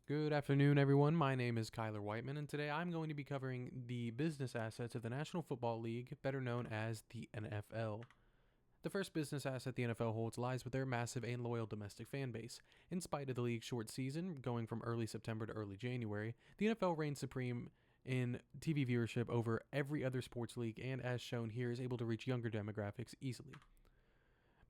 Good afternoon, everyone. My name is Kyler Whiteman, and today I'm going to be covering the business assets of the National Football League, better known as the NFL. The first business asset the NFL holds lies with their massive and loyal domestic fan base. In spite of the league's short season, going from early September to early January, the NFL reigns supreme in TV viewership over every other sports league, and as shown here, is able to reach younger demographics easily.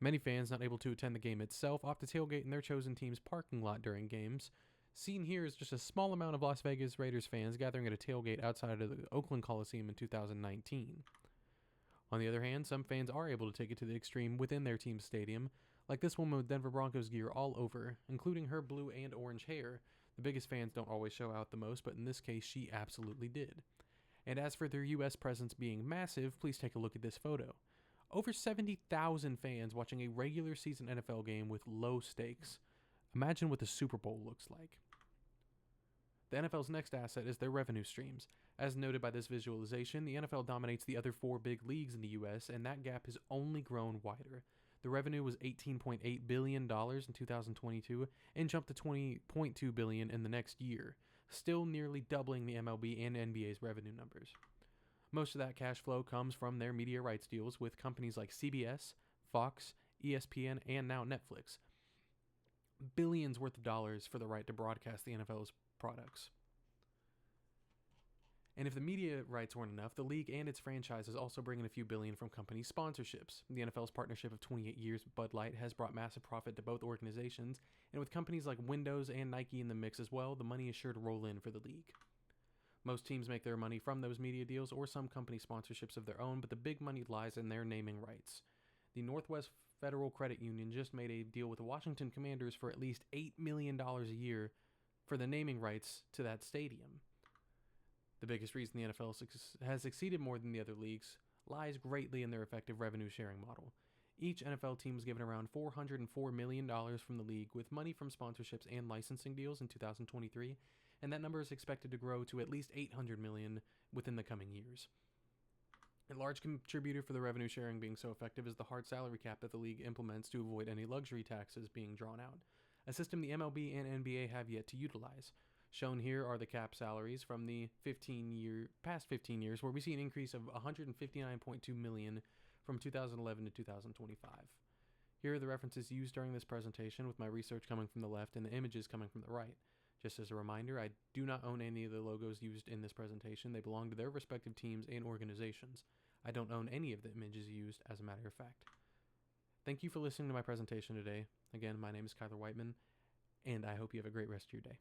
Many fans not able to attend the game itself opt to tailgate in their chosen team's parking lot during games. Seen here is just a small amount of Las Vegas Raiders fans gathering at a tailgate outside of the Oakland Coliseum in 2019. On the other hand, some fans are able to take it to the extreme within their team's stadium, like this woman with Denver Broncos gear all over, including her blue and orange hair. The biggest fans don't always show out the most, but in this case, she absolutely did. And as for their US presence being massive, please take a look at this photo. Over 70,000 fans watching a regular season NFL game with low stakes. Imagine what the Super Bowl looks like. The NFL's next asset is their revenue streams. As noted by this visualization, the NFL dominates the other four big leagues in the US, and that gap has only grown wider. The revenue was $18.8 billion in 2022 and jumped to $20.2 billion in the next year, still nearly doubling the MLB and NBA's revenue numbers. Most of that cash flow comes from their media rights deals with companies like CBS, Fox, ESPN, and now Netflix. Billions worth of dollars for the right to broadcast the NFL's products. And if the media rights weren't enough, the league and its franchises also bring in a few billion from company sponsorships. The NFL's partnership of 28 years with Bud Light has brought massive profit to both organizations, and with companies like Windows and Nike in the mix as well, the money is sure to roll in for the league. Most teams make their money from those media deals or some company sponsorships of their own, but the big money lies in their naming rights. The Northwest Federal Credit Union just made a deal with the Washington Commanders for at least $8 million a year for the naming rights to that stadium. The biggest reason the NFL has succeeded more than the other leagues lies greatly in their effective revenue sharing model. Each NFL team was given around $404 million from the league, with money from sponsorships and licensing deals in 2023, and that number is expected to grow to at least $800 million within the coming years. A large contributor for the revenue sharing being so effective is the hard salary cap that the league implements to avoid any luxury taxes being drawn out, a system the MLB and NBA have yet to utilize. Shown here are the cap salaries from the past 15 years, where we see an increase of $159.2 million from 2011 to 2025. Here are the references used during this presentation, with my research coming from the left and the images coming from the right. Just as a reminder, I do not own any of the logos used in this presentation. They belong to their respective teams and organizations. I don't own any of the images used, as a matter of fact. Thank you for listening to my presentation today. Again, my name is Kyler Whiteman, and I hope you have a great rest of your day.